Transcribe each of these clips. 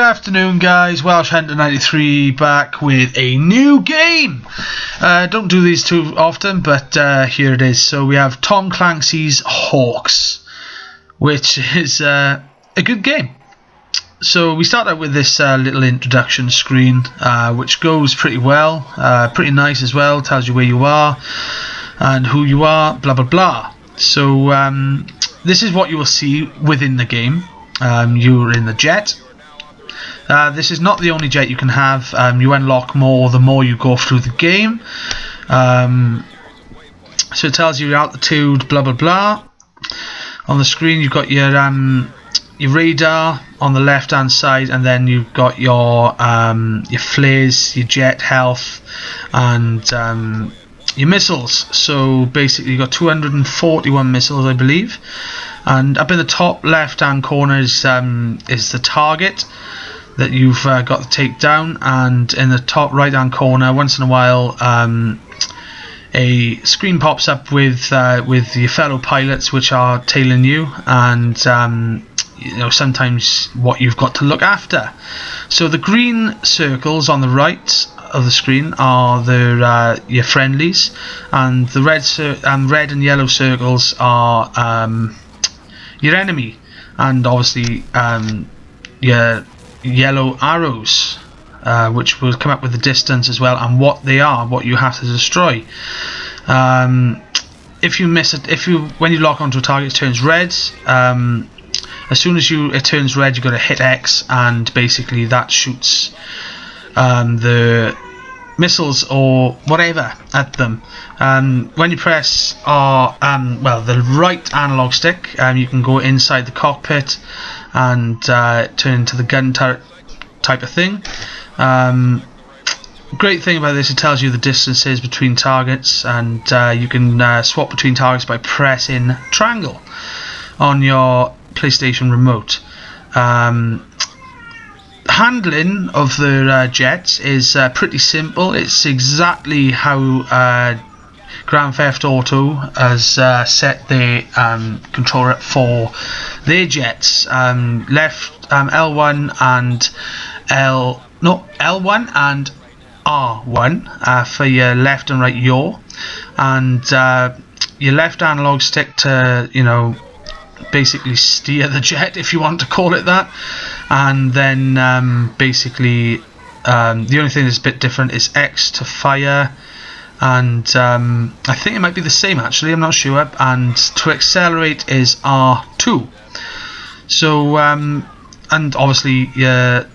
afternoon, guys. Welsh Hunter 93 back with a new game. Don't do these too often, but here it is. So we have Tom Clancy's H.A.W.X, which is a good game. So we start out with this little introduction screen, which goes pretty well, pretty nice as well. Tells you where you are and who you are, blah blah blah. So this is what you will see within the game. You're in the jet. This is not the only jet you can have. You unlock more the more you go through the game. So it tells you your altitude, blah blah blah. On the screen you've got your radar on the left hand side, and then you've got your flares, your jet health, and your missiles. So basically you've got 241 missiles, I believe. And up in the top left hand corner is the target that you've got to take down, and in the top right hand corner once in a while a screen pops up with your fellow pilots which are tailing you, and sometimes what you've got to look after. So the green circles on the right of the screen are your friendlies, and the red and yellow circles are your enemy, and obviously your yellow arrows, which will come up with the distance as well and what they are, what you have to destroy. If you miss it, when you lock onto a target, it turns red. As soon as it turns red, you've got to hit X, and basically that shoots the missiles or whatever at them. When you press the right analog stick, you can go inside the cockpit and turn into the gun turret type of thing. Great thing about this, it tells you the distances between targets, and you can swap between targets by pressing triangle on your PlayStation remote. Handling of the jets is pretty simple. It's exactly how Grand Theft Auto has set the controller up for their jets. Left L1 and L1 and R1 for your left and right yaw, and your left analog stick to basically steer the jet, if you want to call it that. And then basically the only thing that's a bit different is X to fire, and I think it might be the same actually, I'm not sure. And to accelerate is R2. So and obviously your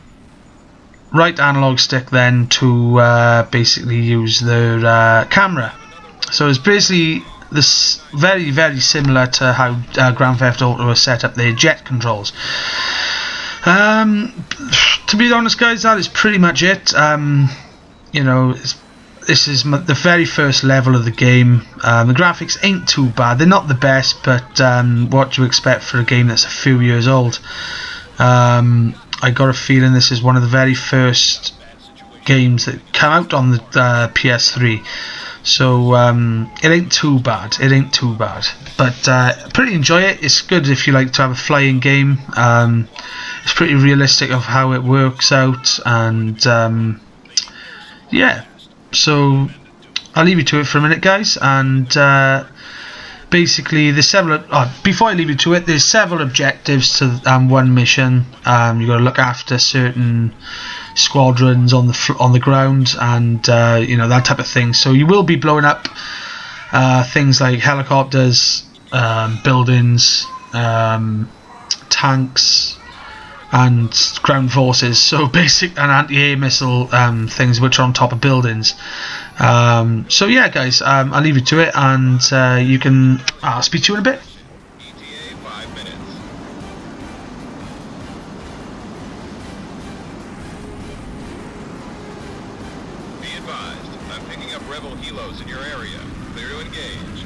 right analog stick then to basically use the camera. So it's basically this very very similar to how Grand Theft Auto has set up their jet controls. To be honest, guys, that is pretty much it. This is the very first level of the game. The graphics ain't too bad. They're not the best, but what do you expect for a game that's a few years old? I got a feeling this is one of the very first games that come out on the PS3. So it ain't too bad. But pretty enjoy it. It's good if you like to have a flying game. It's pretty realistic of how it works out, and yeah. So I'll leave you to it for a minute, guys, and basically there's several. Before I leave you to it, there's several objectives to one mission. You've got to look after certain squadrons on the ground, and that type of thing. So you will be blowing up things like helicopters, buildings, tanks, and ground forces. So basic and anti-air missile things which are on top of buildings. So yeah, guys, I'll leave you to it, and you can. I'll speak to you in a bit. Rebel helos in your area. Clear to engage.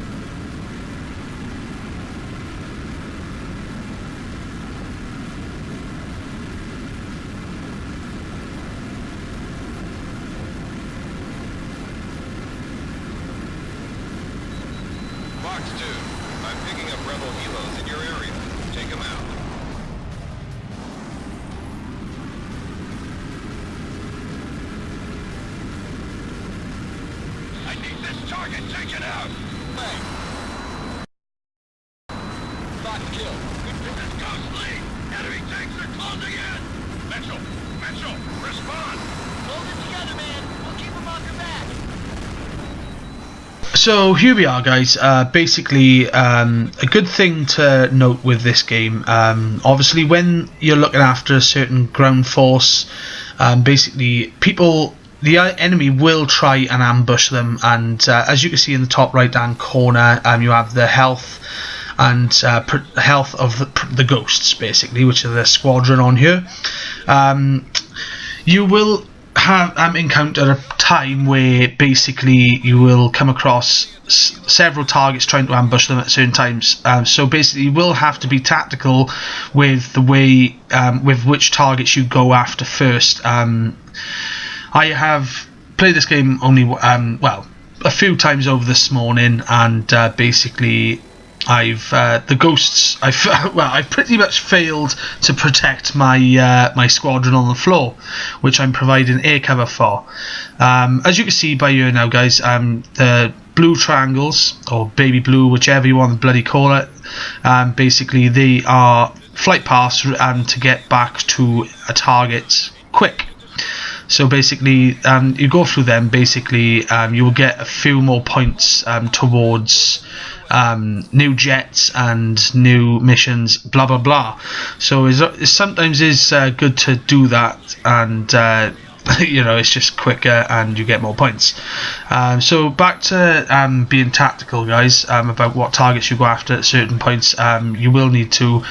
Fox 2, I'm picking up Rebel helos in your area. Take them out. need this target taken out! Hey. Fox kill. This is ghostly! Enemy tanks are closing in! Mitchell, respond! Hold it together, man. We'll keep them off your back. So here we are, guys. Basically, a good thing to note with this game, obviously when you're looking after a certain ground force, basically the enemy will try and ambush them, and as you can see in the top right hand corner, you have the health and health of the ghosts, basically, which are the squadron on here. You will have encounter a time where basically you will come across several targets trying to ambush them at certain times. So basically you will have to be tactical with the way with which targets you go after first. I have played this game only well, a few times over this morning, and basically I've the ghosts. I've pretty much failed to protect my my squadron on the floor, which I'm providing air cover for. As you can see by here now, guys, the blue triangles, or baby blue, whichever you want to bloody call it, basically they are flight paths and to get back to a target quick. So basically, you go through them. Basically, you will get a few more points towards new jets and new missions, blah blah blah. So it sometimes is good to do that, and you know, it's just quicker and you get more points. So back to being tactical, guys, about what targets you go after at certain points. You will need to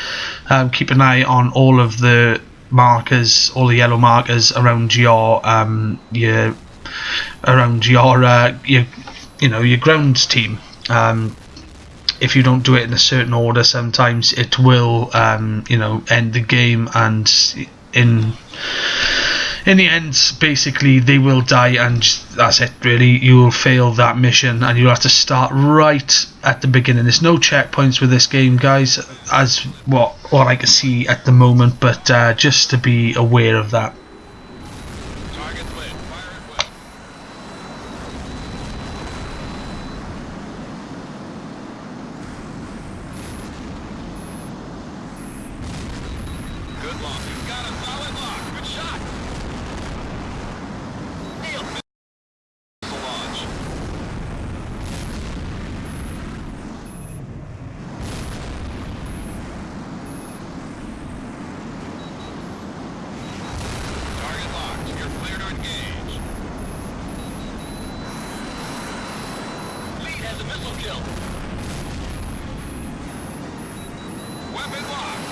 keep an eye on all of the markers, all the yellow markers around your your ground team. If you don't do it in a certain order, sometimes it will you know, end the game, and in the end, basically they will die, and that's it really. You will fail that mission and you'll have to start right at the beginning. There's no checkpoints with this game, guys, as what I can see at the moment, but just to be aware of that. Target lit. Fire at will. Good lock. You've got a solid lock. Good shot. Neil. Missile launch. Target locked. You're clear to engage. Lead has a missile kill. Weapon locked.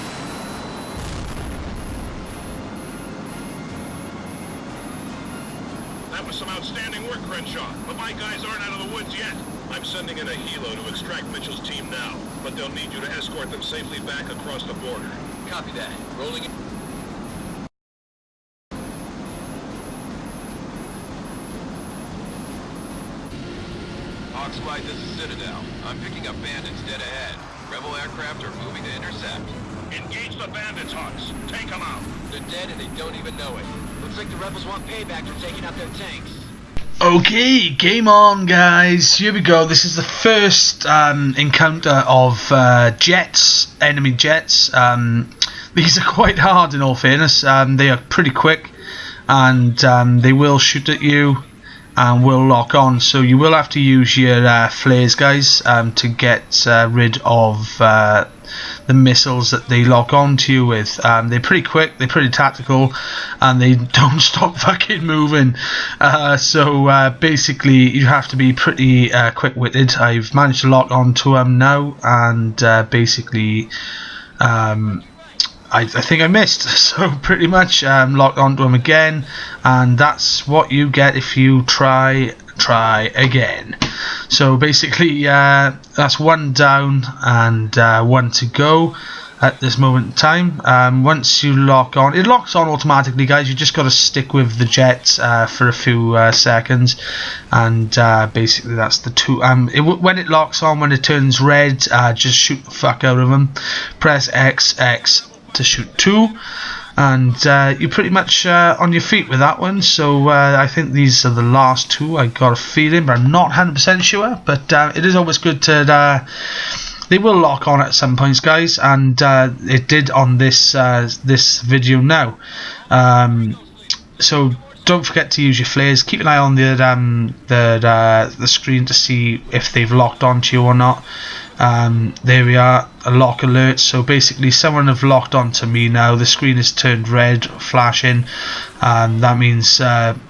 That was some outstanding work, Crenshaw, but my guys aren't out of the woods yet. I'm sending in a helo to extract Mitchell's team now, but they'll need you to escort them safely back across the border. Copy that. Rolling in. Hawk Squad, this is Citadel. I'm picking up bandits dead ahead. Rebel aircraft are moving to intercept. Engage the bandits, Hawks. Take them out. They're dead and they don't even know it. Looks like the rebels want payback for taking out their tanks. Okay, game on, guys. Here we go. This is the first encounter of jets, enemy jets. These are quite hard, in all fairness. They are pretty quick, and they will shoot at you and will lock on. So you will have to use your flares, guys, to get rid of the missiles that they lock on to you with. They're pretty quick, they're pretty tactical, and they don't stop fucking moving. So basically you have to be pretty quick-witted. I've managed to lock on to them now, and basically I think I missed, so pretty much locked onto them again, and that's what you get if you try again. So basically that's one down and one to go at this moment in time. Once you lock on, it locks on automatically, guys. You just got to stick with the jets for a few seconds, and basically that's the two. When it locks on, when it turns red, just shoot the fuck out of them. Press X to shoot two, and you're pretty much on your feet with that one. So I think these are the last two. I got a feeling, but I'm not 100% sure. But it is always good to. They will lock on at some points, guys, and it did on this this video now. So don't forget to use your flares. Keep an eye on the screen to see if they've locked onto you or not. There we are, a lock alert. So basically someone have locked onto me now. The screen is turned red, flashing, and that means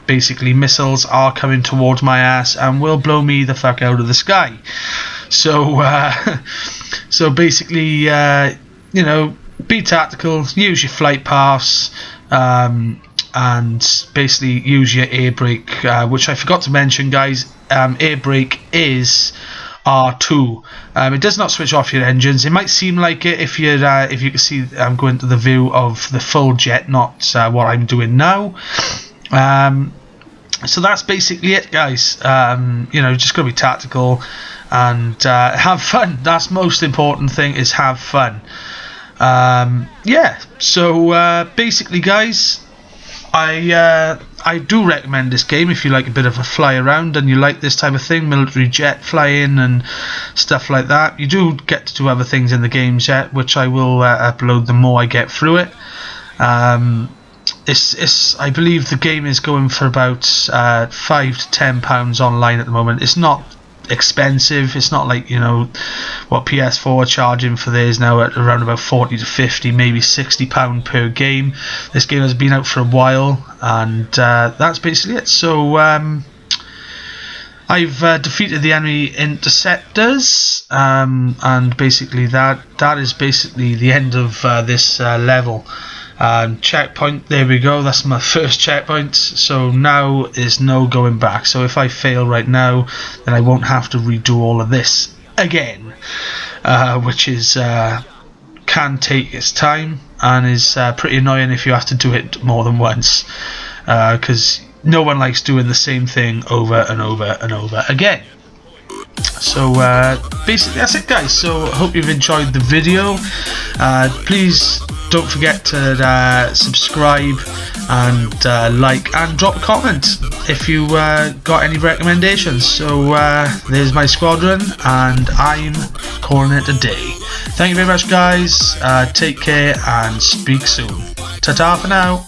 basically missiles are coming towards my ass and will blow me the fuck out of the sky. So so basically you know, be tactical, use your flight paths, and basically use your air brake, which I forgot to mention, guys. Air brake is R2. It does not switch off your engines. It might seem like it if you can see I'm going to the view of the full jet, not what I'm doing now. So that's basically it, guys. You know, just gotta be tactical and have fun. That's the most important thing, is have fun. Yeah, so basically, guys, I do recommend this game if you like a bit of a fly around and you like this type of thing, military jet flying and stuff like that. You do get to do other things in the games yet, which I will upload the more I get through it. It's I believe the game is going for about £5 to £10 online at the moment. It's not expensive. It's not like, you know, what PS4 are charging for theirs now, at around about 40 to 50, maybe £60 per game. This game has been out for a while, and that's basically it. So I've defeated the enemy interceptors, and basically that is basically the end of this level. Checkpoint, there we go, that's my first checkpoint, so now is no going back. So if I fail right now, then I won't have to redo all of this again, which is can take its time and is pretty annoying if you have to do it more than once, because no one likes doing the same thing over and over and over again. So basically that's it, guys. So I hope you've enjoyed the video. Please don't forget to subscribe and like and drop a comment if you got any recommendations. So there's my squadron, and I'm calling it a day. Thank you very much, guys. Take care and speak soon. Ta-ta for now.